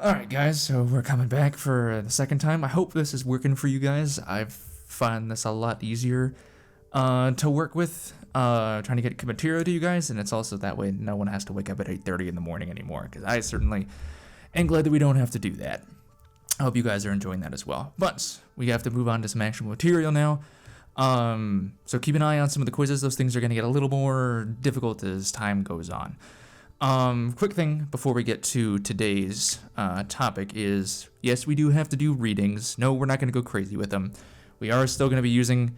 Alright guys, so we're coming back for the second time. I hope this is working for you guys. I've found this a lot easier to work with, trying to get material to you guys, and it's also that way no one has to wake up at 8:30 in the morning anymore, because I certainly am glad that we don't have to do that. I hope you guys are enjoying that as well. But we have to move on to some actual material now. So keep an eye on some of the quizzes. Those things are going to get a little more difficult as time goes on. Quick thing before we get to today's topic is, yes, we do have to do readings. No, we're not going to go crazy with them. We are still going to be using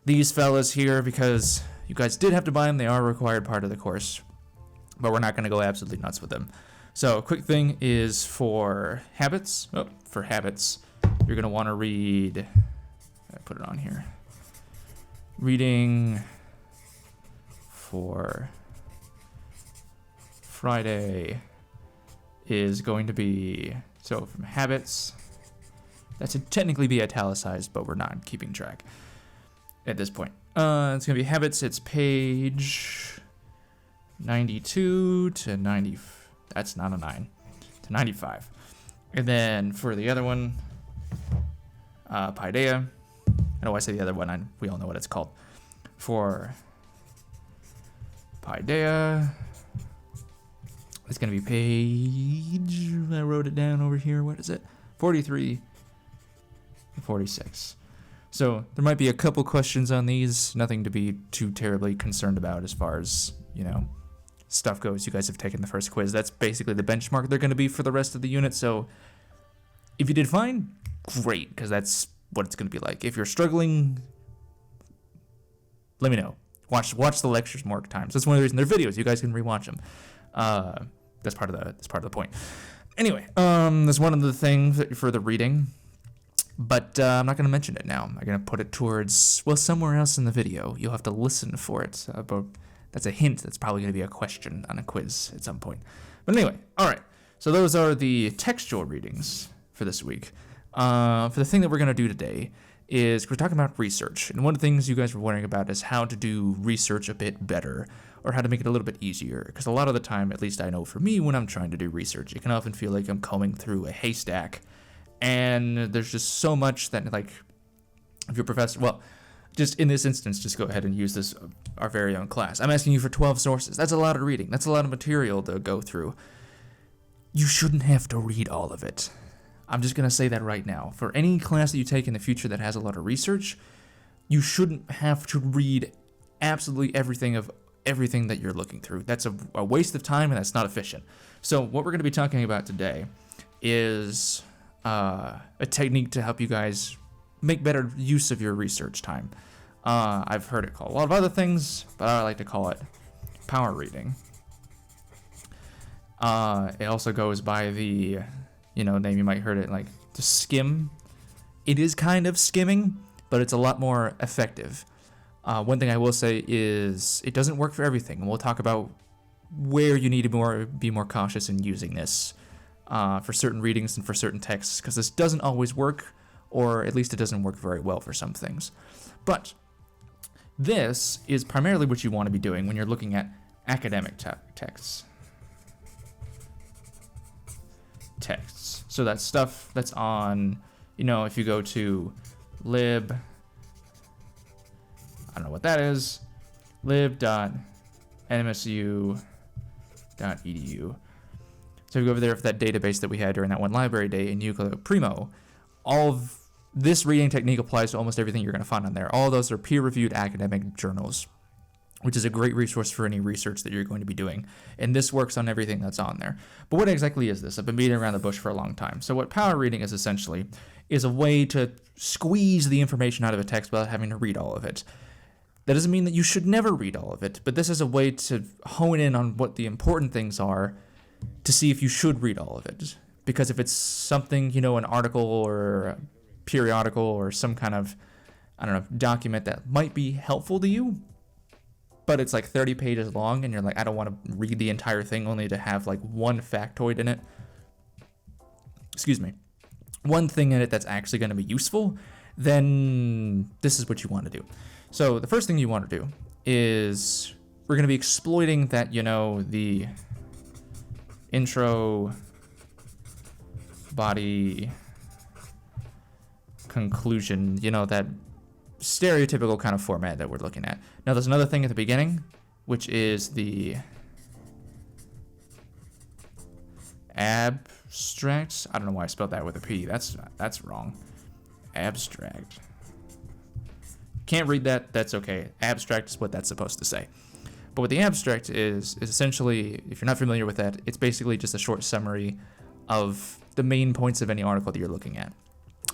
these fellas here because you guys did have to buy them. They are a required part of the course, but we're not going to go absolutely nuts with them. So quick thing is for habits. For habits, you're going to want to read, I put it on here, reading for Friday is going to be, so from habits, that should technically be italicized, but we're not keeping track at this point. It's going to be habits, it's page 92 to 90, that's not a 9, to 95. And then for the other one, Paideia, I know I say the other one, we all know what it's called. For Paideia, it's going to be page, I wrote it down over here, what is it? 43 and 46. So there might be a couple questions on these, nothing to be too terribly concerned about as far as, stuff goes. You guys have taken the first quiz. That's basically the benchmark they're going to be for the rest of the unit. So if you did fine, great, because that's what it's going to be like. If you're struggling, let me know. Watch the lectures more times. That's one of the reasons they're videos. You guys can rewatch them. That's part of the point. Anyway, there's one of the things for the reading, but I'm not going to mention it now. I'm going to put it towards, well, somewhere else in the video. You'll have to listen for it. But that's a hint. That's probably going to be a question on a quiz at some point. But anyway, all right. So those are the textual readings for this week. For the thing that we're going to do today is we're talking about research. And one of the things you guys were wondering about is how to do research a bit better, or how to make it a little bit easier. Because a lot of the time, at least I know for me, when I'm trying to do research, it can often feel like I'm combing through a haystack. And there's just so much that, like, if your professor, well, just in this instance, just go ahead and use this, our very own class. I'm asking you for 12 sources. That's a lot of reading. That's a lot of material to go through. You shouldn't have to read all of it. I'm just going to say that right now. For any class that you take in the future that has a lot of research, you shouldn't have to read absolutely everything that you're looking through. That's a waste of time, and that's not efficient. So what we're going to be talking about today is a technique to help you guys make better use of your research time. I've heard it called a lot of other things, but I like to call it power reading. It also goes by the, name you might heard it, like to skim. It is kind of skimming, but it's a lot more effective. One thing I will say is it doesn't work for everything, and we'll talk about where you need to be more cautious in using this for certain readings and for certain texts, because this doesn't always work, or at least it doesn't work very well for some things. But this is primarily what you want to be doing when you're looking at academic texts. So that's stuff that's on, if you go to lib, I don't know what that is, lib.nmsu.edu. So if you go over there for that database that we had during that one library day in Euclid Primo, all of this reading technique applies to almost everything you're going to find on there. All of those are peer-reviewed academic journals, which is a great resource for any research that you're going to be doing. And this works on everything that's on there. But what exactly is this? I've been beating around the bush for a long time. So what power reading is essentially is a way to squeeze the information out of a text without having to read all of it. That doesn't mean that you should never read all of it, but this is a way to hone in on what the important things are to see if you should read all of it. Because if it's something, an article or a periodical or some kind of, document that might be helpful to you, but it's like 30 pages long and you're like, I don't want to read the entire thing only to have like one factoid in it. One thing in it that's actually going to be useful, then this is what you want to do. So the first thing you want to do is we're going to be exploiting that, the intro body, conclusion, you know, that stereotypical kind of format that we're looking at. Now there's another thing at the beginning, which is the abstract. I don't know why I spelled that with a P. That's wrong. Abstract. Can't read that. That's okay. Abstract is what that's supposed to say. But what the abstract is essentially, if you're not familiar with that, it's basically just a short summary of the main points of any article that you're looking at.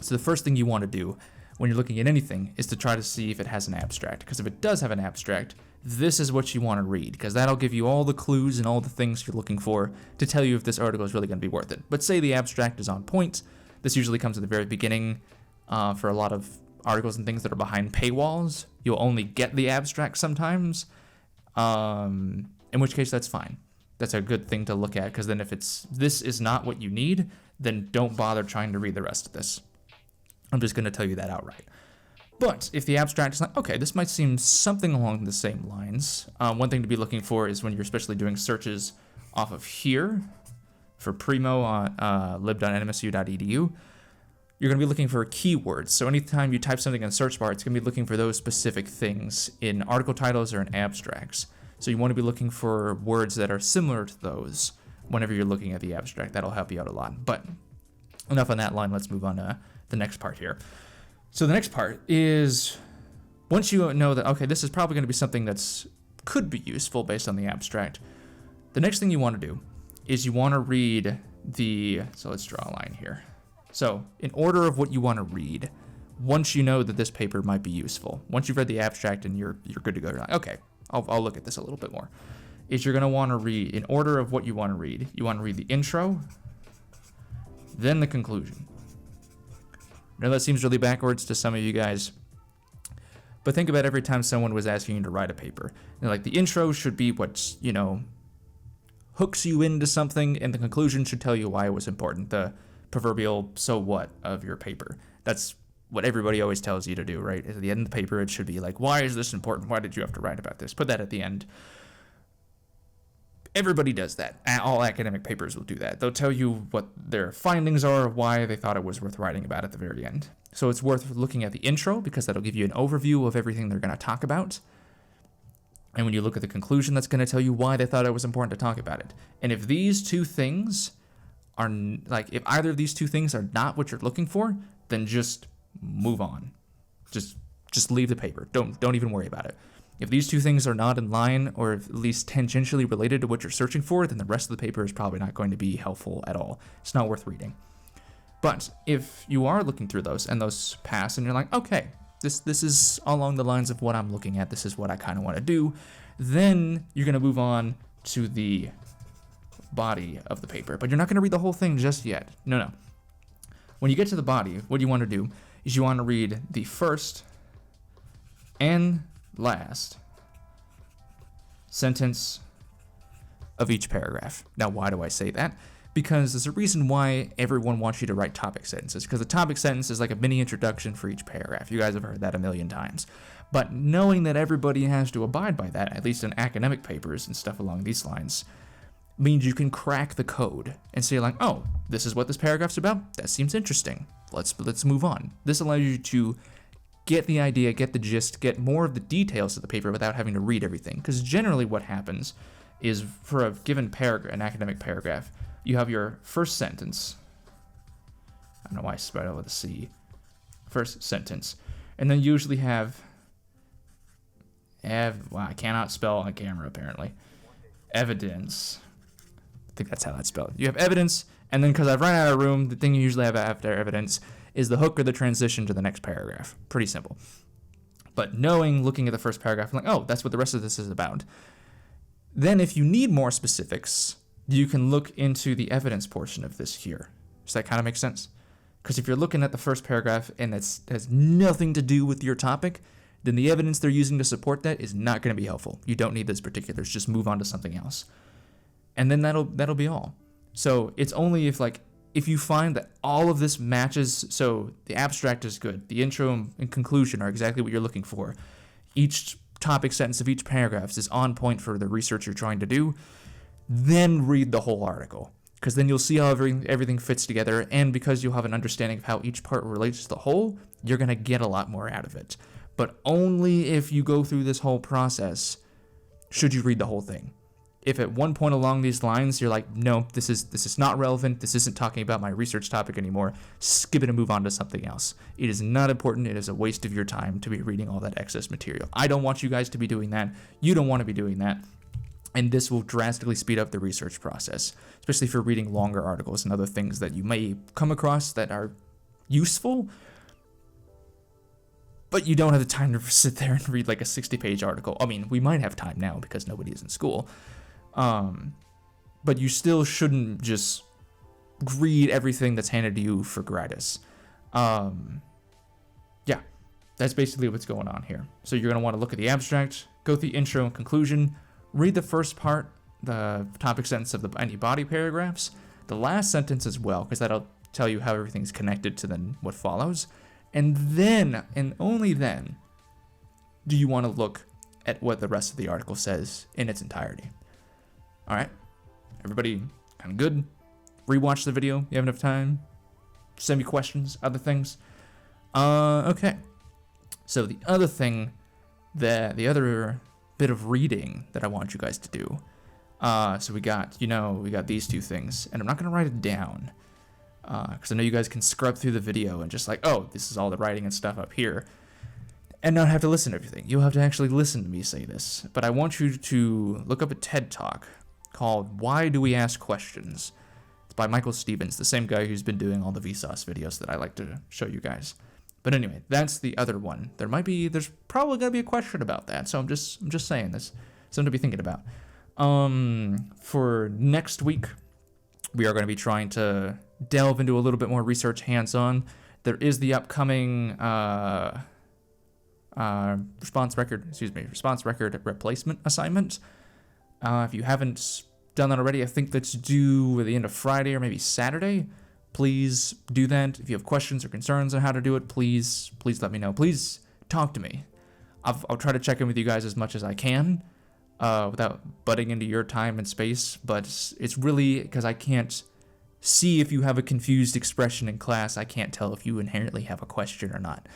So the first thing you want to do when you're looking at anything is to try to see if it has an abstract. Because if it does have an abstract, this is what you want to read, because that'll give you all the clues and all the things you're looking for to tell you if this article is really going to be worth it. But say the abstract is on point. This usually comes at the very beginning for a lot of articles and things that are behind paywalls. You'll only get the abstract sometimes, in which case that's fine. That's a good thing to look at, because then if this is not what you need, then don't bother trying to read the rest of this. I'm just going to tell you that outright. But if the abstract is like, okay, this might seem something along the same lines, one thing to be looking for is when you're especially doing searches off of here for Primo on lib.nmsu.edu, you're going to be looking for keywords. So anytime you type something in the search bar, it's going to be looking for those specific things in article titles or in abstracts. So you want to be looking for words that are similar to those whenever you're looking at the abstract. That'll help you out a lot. But enough on that line. Let's move on to the next part here. So the next part is, once you know that, okay, this is probably going to be something that's could be useful based on the abstract, the next thing you want to do is you want to read so let's draw a line here. So in order of what you want to read, once you know that this paper might be useful, once you've read the abstract and you're good to go, you're like, okay, I'll look at this a little bit more, is you're going to want to read, in order of what you want to read the intro, then the conclusion. Now that seems really backwards to some of you guys, but think about every time someone was asking you to write a paper. They're like, the intro should be what's, hooks you into something, and the conclusion should tell you why it was important, the proverbial so what of your paper. That's what everybody always tells you to do, right? At the end of the paper, it should be like, why is this important? Why did you have to write about this? Put that at the end. Everybody does that. All academic papers will do that. They'll tell you what their findings are, why they thought it was worth writing about at the very end. So it's worth looking at the intro, because that'll give you an overview of everything they're going to talk about. And when you look at the conclusion, that's going to tell you why they thought it was important to talk about it. And if these two things are, if either of these two things are not what you're looking for, then just move on. Just leave the paper. Don't even worry about it. If these two things are not in line, or at least tangentially related to what you're searching for, then the rest of the paper is probably not going to be helpful at all. It's not worth reading. But if you are looking through those and those pass and you're like, okay, this is along the lines of what I'm looking at, this is what I kind of want to do, then you're going to move on to the body of the paper. But you're not going to read the whole thing just yet. No. When you get to the body, what you want to do is you want to read the first and last sentence of each paragraph. Now, why do I say that? Because there's a reason why everyone wants you to write topic sentences, because the topic sentence is like a mini introduction for each paragraph. You guys have heard that a million times. But knowing that everybody has to abide by that, at least in academic papers and stuff along these lines, means you can crack the code and say like, oh, this is what this paragraph's about? That seems interesting. Let's move on. This allows you to get the idea, get the gist, get more of the details of the paper without having to read everything. Because generally what happens is, for a given paragraph, an academic paragraph, you have your first sentence. I don't know why I spelled it with a C. First sentence. And then you usually have I cannot spell on camera apparently. Evidence. I think that's how that's spelled. You have evidence, and then because I've run out of room, the thing you usually have after evidence is the hook or the transition to the next paragraph. Pretty simple. But looking at the first paragraph, I'm like, oh, that's what the rest of this is about. Then if you need more specifics, you can look into the evidence portion of this here. Does that kind of make sense? Because if you're looking at the first paragraph and it has nothing to do with your topic, then the evidence they're using to support that is not going to be helpful. You don't need those particulars. Just move on to something else. And then that'll be all. So it's only if you find that all of this matches, so the abstract is good, the intro and conclusion are exactly what you're looking for, each topic sentence of each paragraph is on point for the research you're trying to do, then read the whole article. because then you'll see how everything fits together, and because you'll have an understanding of how each part relates to the whole, you're going to get a lot more out of it. But only if you go through this whole process should you read the whole thing. If at one point along these lines you're like, no, this is not relevant, this isn't talking about my research topic anymore, skip it and move on to something else. It is not important. It is a waste of your time to be reading all that excess material. I don't want you guys to be doing that. You don't want to be doing that. And this will drastically speed up the research process, especially for reading longer articles and other things that you may come across that are useful, but you don't have the time to sit there and read like a 60-page article. I mean, we might have time now because nobody is in school. But you still shouldn't just read everything that's handed to you for gratis. Yeah, that's basically what's going on here. So you're going to want to look at the abstract, go through the intro and conclusion, read the first part, the topic sentence of any body paragraphs, the last sentence as well, because that'll tell you how everything's connected to then what follows. And then, and only then, do you want to look at what the rest of the article says in its entirety. All right, everybody kind of good? Rewatch the video. You have enough time? Send me questions, other things. Okay. So the other thing, the other bit of reading that I want you guys to do. So we got these two things, and I'm not gonna write it down because I know you guys can scrub through the video and just like, oh, this is all the writing and stuff up here, and not have to listen to everything. You'll have to actually listen to me say this. But I want you to look up a TED Talk called "Why Do We Ask Questions?" It's by Michael Stevens, the same guy who's been doing all the Vsauce videos that I like to show you guys. But anyway, that's the other one. There's probably gonna be a question about that, so I'm just saying this, something to be thinking about. For next week, we are going to be trying to delve into a little bit more research hands-on. There is the upcoming response record replacement assignment. If you haven't done that already, I think that's due at the end of Friday or maybe Saturday. Please do that. If you have questions or concerns on how to do it, please let me know. Please talk to me. I'll try to check in with you guys as much as I can without butting into your time and space, but it's really because I can't see if you have a confused expression in class. I can't tell if you inherently have a question or not.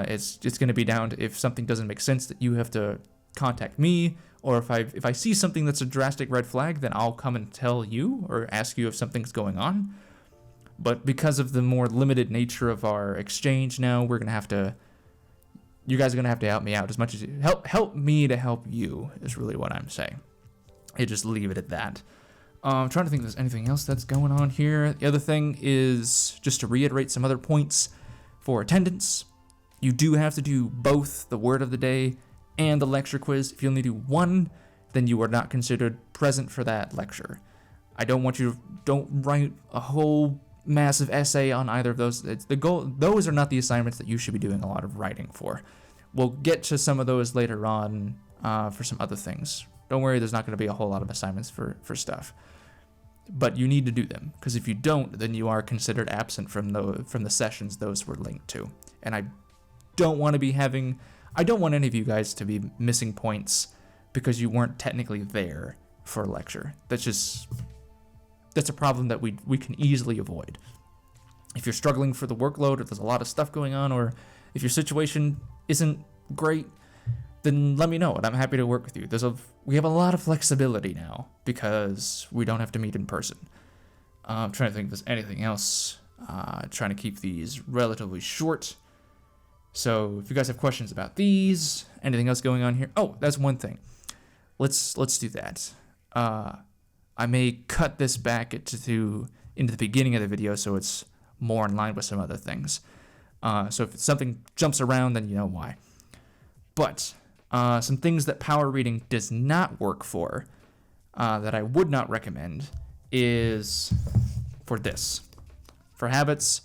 It's going to be down to if something doesn't make sense that you have to contact me, or if I see something that's a drastic red flag, then I'll come and tell you or ask you if something's going on. But because of the more limited nature of our exchange now, you guys are going to have to help me out as much as you help me to help you is really what I'm saying. I just leave it at that. I'm trying to think if there's anything else that's going on here. The other thing is just to reiterate some other points for attendance. You do have to do both the word of the day and the lecture quiz. If you only do one, then you are not considered present for that lecture. I don't want you to don't write a whole massive essay on either of those. It's the goal. Those are not the assignments that you should be doing a lot of writing for. We'll get to some of those later on for some other things. Don't worry, there's not going to be a whole lot of assignments for stuff. But you need to do them, because if you don't, then you are considered absent from the sessions those were linked to. And I don't want any of you guys to be missing points because you weren't technically there for a lecture. That's a problem that we can easily avoid. If you're struggling for the workload, if there's a lot of stuff going on, or if your situation isn't great, then let me know, and I'm happy to work with you. We have a lot of flexibility now because we don't have to meet in person. I'm trying to think if there's anything else. Trying to keep these relatively short. So if you guys have questions about these, anything else going on here? Oh, that's one thing. Let's do that. I may cut this back into the beginning of the video so it's more in line with some other things. So if something jumps around, then you know why. But some things that power reading does not work for, that I would not recommend, is for this. For habits,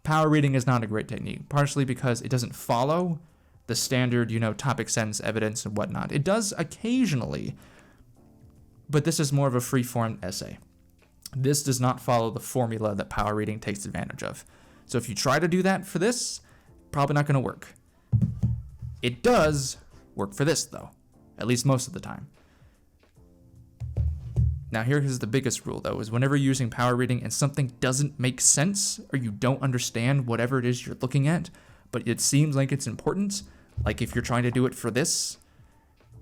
power reading is not a great technique, partially because it doesn't follow the standard, topic, sentence, evidence, and whatnot. It does occasionally, but this is more of a free-form essay. This does not follow the formula that power reading takes advantage of. So if you try to do that for this, probably not going to work. It does work for this, though, at least most of the time. Now here's the biggest rule though, is whenever you're using power reading and something doesn't make sense or you don't understand whatever it is you're looking at, but it seems like it's important, like if you're trying to do it for this,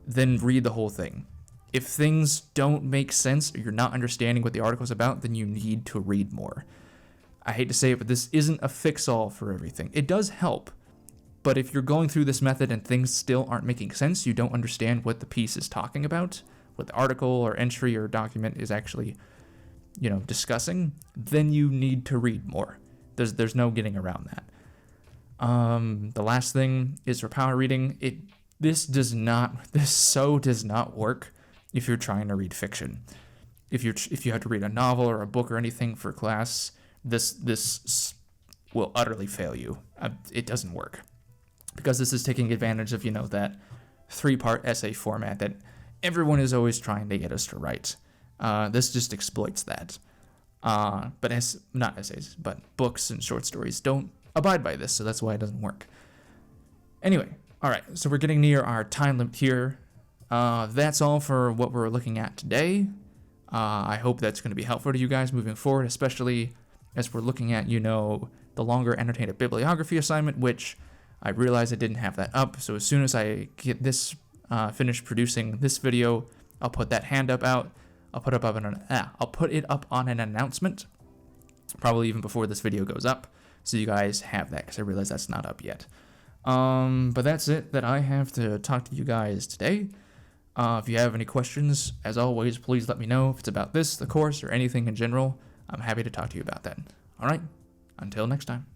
then read the whole thing. If things don't make sense or you're not understanding what the article is about, then you need to read more. I hate to say it, but this isn't a fix-all for everything. It does help, but if you're going through this method and things still aren't making sense, you don't understand what the piece is talking about, what the article or entry or document is actually, discussing, then you need to read more. There's no getting around that. The last thing is for power reading. This does not work if you're trying to read fiction. If you have to read a novel or a book or anything for class, this will utterly fail you. It doesn't work because this is taking advantage of that 3-part essay format that everyone is always trying to get us to write. This just exploits that. But not essays, but books and short stories don't abide by this, so that's why it doesn't work. Anyway, all right, so we're getting near our time limit here. That's all for what we're looking at today. I hope that's going to be helpful to you guys moving forward, especially as we're looking at, the longer annotated bibliography assignment, which I realized I didn't have that up. So as soon as I get this finished producing this video, I'll put that hand up out. I'll put it up on an announcement, probably even before this video goes up, so you guys have that, because I realize that's not up yet. But that's it that I have to talk to you guys today. If you have any questions, as always, please let me know. If it's about this, the course, or anything in general, I'm happy to talk to you about that. All right, until next time.